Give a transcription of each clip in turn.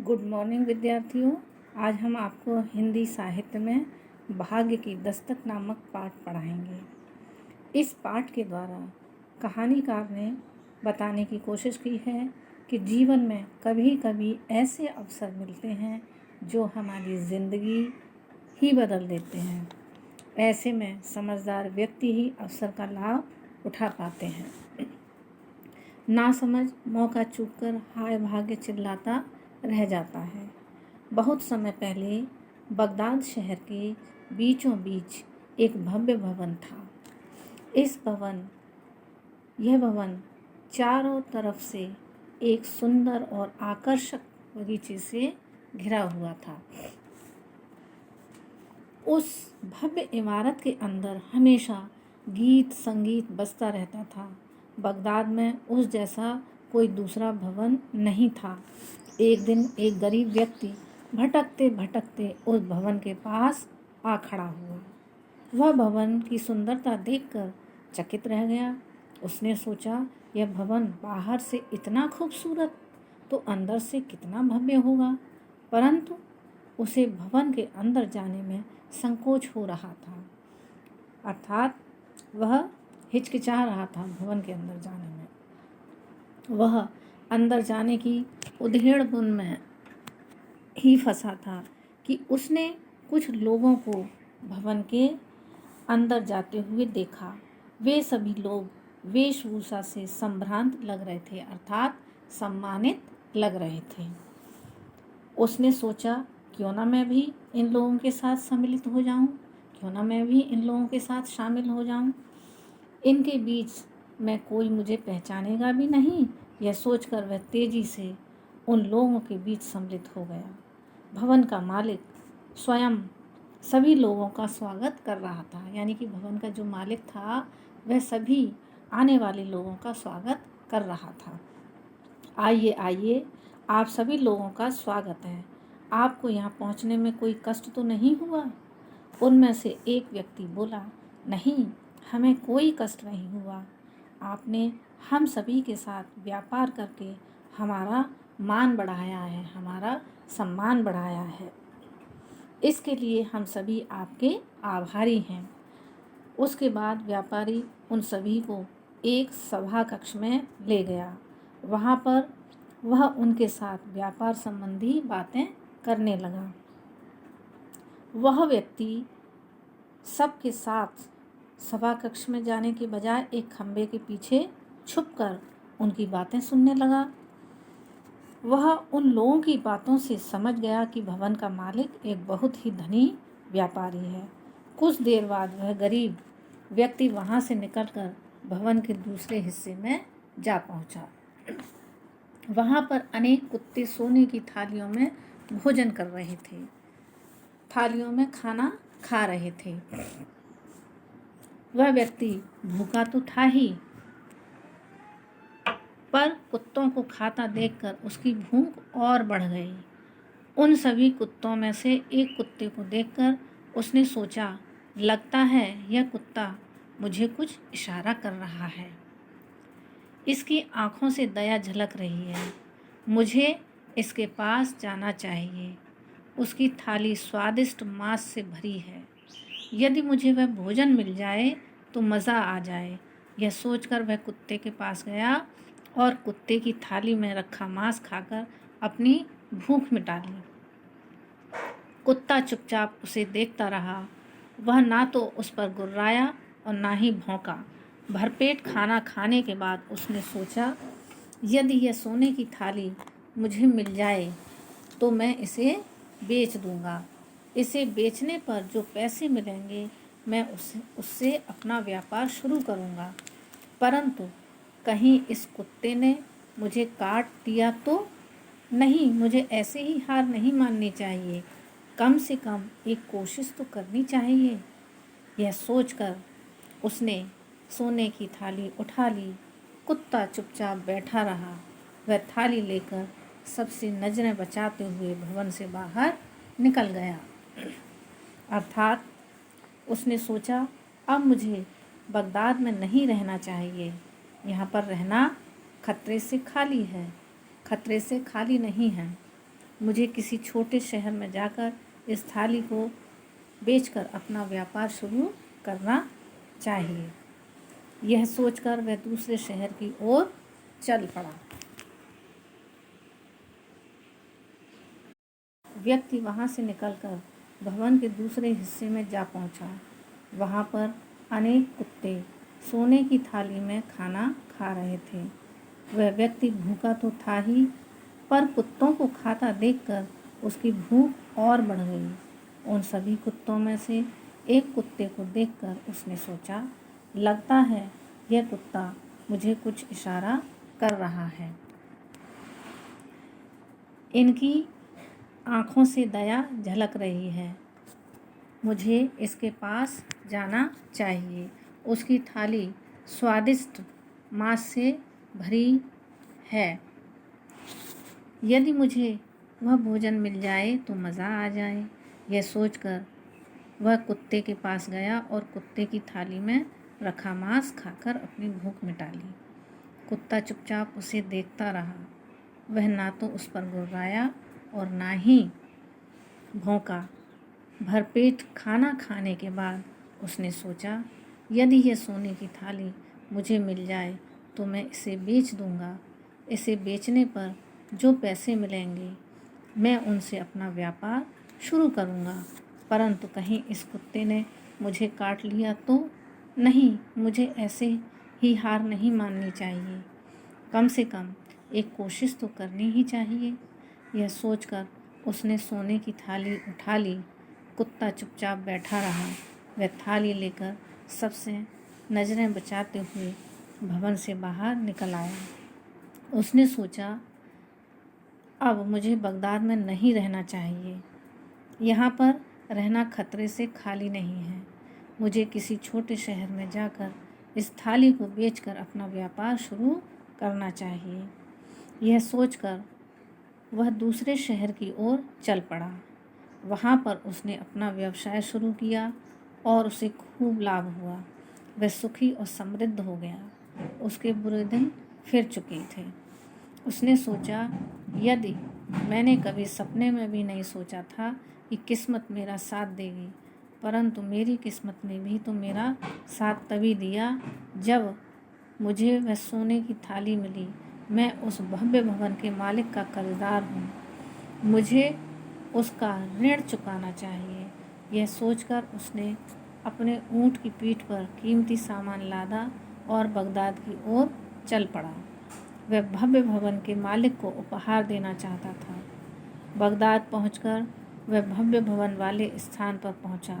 Good morning विद्यार्थियों। आज हम आपको हिंदी साहित्य में भाग्य की दस्तक नामक पाठ पढ़ाएंगे। इस पाठ के द्वारा कहानीकार ने बताने की कोशिश की है कि जीवन में कभी कभी ऐसे अवसर मिलते हैं जो हमारी ज़िंदगी ही बदल देते हैं। ऐसे में समझदार व्यक्ति ही अवसर का लाभ उठा पाते हैं। ना समझ मौका चूककर हाय भाग्य चिल्लाता रह जाता है। बहुत समय पहले बगदाद शहर के बीचों बीच एक भव्य भवन था। यह भवन चारों तरफ से एक सुंदर और आकर्षक बगीचे से घिरा हुआ था। उस भव्य इमारत के अंदर हमेशा गीत संगीत बजता रहता था। बगदाद में उस जैसा कोई दूसरा भवन नहीं था। एक दिन एक गरीब व्यक्ति भटकते भटकते उस भवन के पास आ खड़ा हुआ। वह भवन की सुंदरता देखकर चकित रह गया। उसने सोचा, यह भवन बाहर से इतना खूबसूरत तो अंदर से कितना भव्य होगा। परंतु उसे भवन के अंदर जाने में संकोच हो रहा था, अर्थात वह हिचकिचा रहा था भवन के अंदर जाने में। वह अंदर जाने की उधेड़-बुन में ही फंसा था कि उसने कुछ लोगों को भवन के अंदर जाते हुए देखा। वे सभी लोग वेशभूषा से संभ्रांत लग रहे थे, अर्थात सम्मानित लग रहे थे। उसने सोचा, क्यों ना मैं भी इन लोगों के साथ सम्मिलित हो जाऊं, क्यों ना मैं भी इन लोगों के साथ शामिल हो जाऊं। इनके बीच में कोई मुझे पहचानेगा भी नहीं। यह सोचकर वह तेजी से उन लोगों के बीच सम्मिलित हो गया। भवन का मालिक स्वयं सभी लोगों का स्वागत कर रहा था, यानी कि भवन का जो मालिक था वह सभी आने वाले लोगों का स्वागत कर रहा था। आइए आइए, आप सभी लोगों का स्वागत है। आपको यहाँ पहुँचने में कोई कष्ट तो नहीं हुआ? उनमें से एक व्यक्ति बोला, नहीं, हमें कोई कष्ट नहीं हुआ। आपने हम सभी के साथ व्यापार करके हमारा मान बढ़ाया है, हमारा सम्मान बढ़ाया है। इसके लिए हम सभी आपके आभारी हैं। उसके बाद व्यापारी उन सभी को एक सभा कक्ष में ले गया। वहाँ पर वह उनके साथ व्यापार संबंधी बातें करने लगा। वह व्यक्ति सबके साथ सभा कक्ष में जाने के बजाय एक खंबे के पीछे छुपकर उनकी बातें सुनने लगा। वह उन लोगों की बातों से समझ गया कि भवन का मालिक एक बहुत ही धनी व्यापारी है। कुछ देर बाद वह गरीब व्यक्ति वहाँ से निकलकर भवन के दूसरे हिस्से में जा पहुँचा। वहाँ पर अनेक कुत्ते सोने की थालियों में भोजन कर रहे थे, थालियों में खाना खा रहे थे। वह व्यक्ति भूखा तो था ही, पर कुत्तों को खाता देखकर उसकी भूख और बढ़ गई। उन सभी कुत्तों में से एक कुत्ते को देखकर उसने सोचा, लगता है यह कुत्ता मुझे कुछ इशारा कर रहा है। इसकी आँखों से दया झलक रही है। मुझे इसके पास जाना चाहिए। उसकी थाली स्वादिष्ट मांस से भरी है। यदि मुझे वह भोजन मिल जाए तो मज़ा आ जाए। यह सोचकर वह कुत्ते के पास गया और कुत्ते की थाली में रखा मांस खाकर अपनी भूख मिटा ली। कुत्ता चुपचाप उसे देखता रहा। वह ना तो उस पर गुर्राया और ना ही भौंका। भरपेट खाना खाने के बाद उसने सोचा, यदि यह सोने की थाली मुझे मिल जाए तो मैं इसे बेच दूंगा। इसे बेचने पर जो पैसे मिलेंगे मैं उससे अपना व्यापार शुरू करूंगा। परंतु कहीं इस कुत्ते ने मुझे काट दिया तो नहीं, मुझे ऐसे ही हार नहीं माननी चाहिए। कम से कम एक कोशिश तो करनी चाहिए। यह सोचकर उसने सोने की थाली उठा ली। कुत्ता चुपचाप बैठा रहा। वह थाली लेकर सबसे नजरें बचाते हुए भवन से बाहर निकल गया। अर्थात उसने सोचा, अब मुझे बगदाद में नहीं रहना चाहिए। यहाँ पर रहना खतरे से खाली है, खतरे से खाली नहीं है। मुझे किसी छोटे शहर में जाकर इस थाली को बेचकर अपना व्यापार शुरू करना चाहिए। यह सोचकर वह दूसरे शहर की ओर चल पड़ा। व्यक्ति वहाँ से निकलकर भवन के दूसरे हिस्से में जा पहुँचा। वहाँ पर अनेक कुत्ते सोने की थाली में खाना खा रहे थे। वह व्यक्ति भूखा तो था ही, पर कुत्तों को खाता देखकर उसकी भूख और बढ़ गई। उन सभी कुत्तों में से एक कुत्ते को देखकर उसने सोचा, लगता है यह कुत्ता मुझे कुछ इशारा कर रहा है। इनकी आँखों से दया झलक रही है, मुझे इसके पास जाना चाहिए। उसकी थाली स्वादिष्ट मांस से भरी है। यदि मुझे वह भोजन मिल जाए तो मज़ा आ जाए। यह सोचकर वह कुत्ते के पास गया और कुत्ते की थाली में रखा मांस खाकर अपनी भूख मिटा ली। कुत्ता चुपचाप उसे देखता रहा। वह ना तो उस पर गुर्राया और ना ही भौंका। भरपेट खाना खाने के बाद उसने सोचा, यदि यह सोने की थाली मुझे मिल जाए तो मैं इसे बेच दूंगा। इसे बेचने पर जो पैसे मिलेंगे मैं उनसे अपना व्यापार शुरू करूंगा। परंतु कहीं इस कुत्ते ने मुझे काट लिया तो नहीं, मुझे ऐसे ही हार नहीं माननी चाहिए। कम से कम एक कोशिश तो करनी ही चाहिए। यह सोचकर उसने सोने की थाली उठा ली। कुत्ता चुपचाप बैठा रहा। वह थाली लेकर सबसे नज़रें बचाते हुए भवन से बाहर निकल आया। उसने सोचा, अब मुझे बगदाद में नहीं रहना चाहिए। यहाँ पर रहना खतरे से खाली नहीं है। मुझे किसी छोटे शहर में जाकर इस थाली को बेचकर अपना व्यापार शुरू करना चाहिए। यह सोचकर वह दूसरे शहर की ओर चल पड़ा। वहाँ पर उसने अपना व्यवसाय शुरू किया और उसे खूब लाभ हुआ। वह सुखी और समृद्ध हो गया। उसके बुरे दिन फिर चुके थे। उसने सोचा, यदि मैंने कभी सपने में भी नहीं सोचा था कि किस्मत मेरा साथ देगी, परंतु मेरी किस्मत ने भी तो मेरा साथ तभी दिया जब मुझे वह सोने की थाली मिली। मैं उस भव्य भवन के मालिक का कर्जदार हूँ। मुझे उसका ऋण चुकाना चाहिए। यह सोचकर उसने अपने ऊँट की पीठ पर कीमती सामान लादा और बगदाद की ओर चल पड़ा। वह भव्य भवन के मालिक को उपहार देना चाहता था। बगदाद पहुंचकर वह भव्य भवन वाले स्थान पर पहुंचा,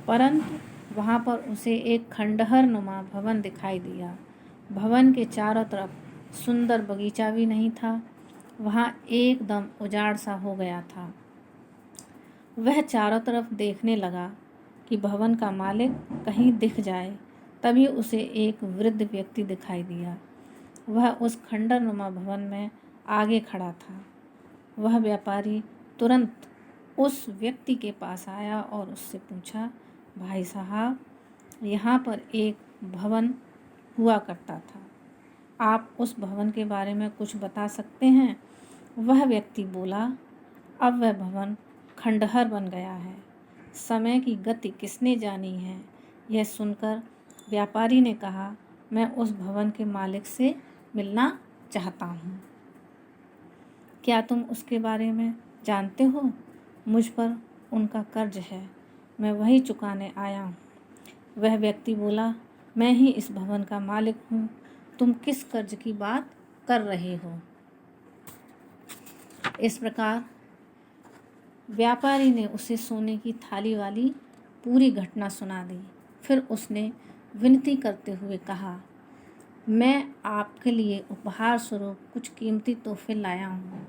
परंतु वहां पर उसे एक खंडहर नुमा भवन दिखाई दिया। भवन के चारों तरफ सुंदर बगीचा भी नहीं था। वहां एकदम उजाड़ सा हो गया था। वह चारों तरफ देखने लगा कि भवन का मालिक कहीं दिख जाए। तभी उसे एक वृद्ध व्यक्ति दिखाई दिया। वह उस खंडहर नुमा भवन में आगे खड़ा था। वह व्यापारी तुरंत उस व्यक्ति के पास आया और उससे पूछा, भाई साहब, यहाँ पर एक भवन हुआ करता था, आप उस भवन के बारे में कुछ बता सकते हैं? वह व्यक्ति बोला, अब वह भवन खंडहर बन गया है। समय की गति किसने जानी है? यह सुनकर व्यापारी ने कहा, मैं उस भवन के मालिक से मिलना चाहता हूँ। क्या तुम उसके बारे में जानते हो? मुझ पर उनका कर्ज है, मैं वही चुकाने आया हूँ। वह व्यक्ति बोला, मैं ही इस भवन का मालिक हूँ। तुम किस कर्ज की बात कर रहे हो? इस प्रकार व्यापारी ने उसे सोने की थाली वाली पूरी घटना सुना दी। फिर उसने विनती करते हुए कहा, मैं आपके लिए उपहार स्वरूप कुछ कीमती तोहफे लाया हूँ,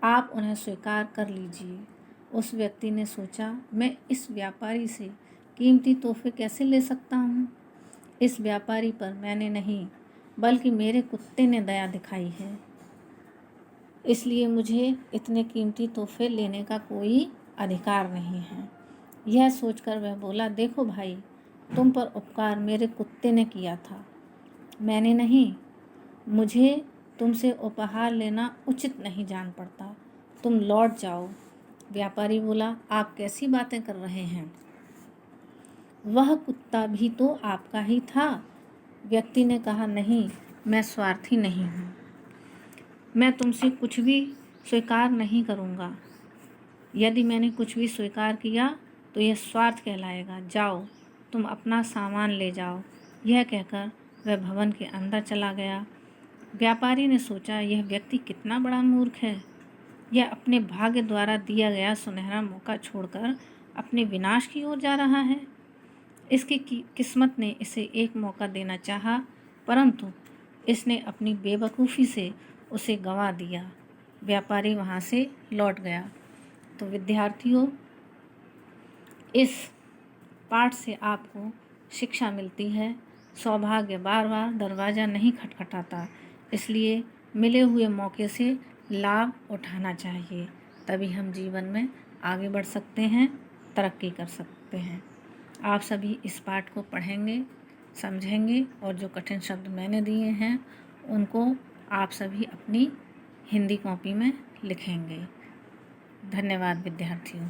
आप उन्हें स्वीकार कर लीजिए। उस व्यक्ति ने सोचा, मैं इस व्यापारी से कीमती तोहफे कैसे ले सकता हूँ? इस व्यापारी पर मैंने नहीं बल्कि मेरे कुत्ते ने दया दिखाई है, इसलिए मुझे इतने कीमती तोहफे लेने का कोई अधिकार नहीं है। यह सोचकर वह बोला, देखो भाई, तुम पर उपकार मेरे कुत्ते ने किया था, मैंने नहीं। मुझे तुमसे उपहार लेना उचित नहीं जान पड़ता। तुम लौट जाओ। व्यापारी बोला, आप कैसी बातें कर रहे हैं? वह कुत्ता भी तो आपका ही था। व्यक्ति ने कहा, नहीं, मैं स्वार्थी नहीं हूँ। मैं तुमसे कुछ भी स्वीकार नहीं करूँगा। यदि मैंने कुछ भी स्वीकार किया तो यह स्वार्थ कहलाएगा। जाओ, तुम अपना सामान ले जाओ। यह कहकर वह भवन के अंदर चला गया। व्यापारी ने सोचा, यह व्यक्ति कितना बड़ा मूर्ख है। यह अपने भाग्य द्वारा दिया गया सुनहरा मौका छोड़कर अपने विनाश की ओर जा रहा है। इसकी किस्मत ने इसे एक मौका देना चाहा, परंतु इसने अपनी बेवकूफ़ी से उसे गंवा दिया। व्यापारी वहाँ से लौट गया। तो विद्यार्थियों, इस पाठ से आपको शिक्षा मिलती है, सौभाग्य बार बार दरवाज़ा नहीं खटखटाता, इसलिए मिले हुए मौके से लाभ उठाना चाहिए। तभी हम जीवन में आगे बढ़ सकते हैं, तरक्की कर सकते हैं। आप सभी इस पाठ को पढ़ेंगे, समझेंगे और जो कठिन शब्द मैंने दिए हैं उनको आप सभी अपनी हिंदी कॉपी में लिखेंगे। धन्यवाद विद्यार्थियों।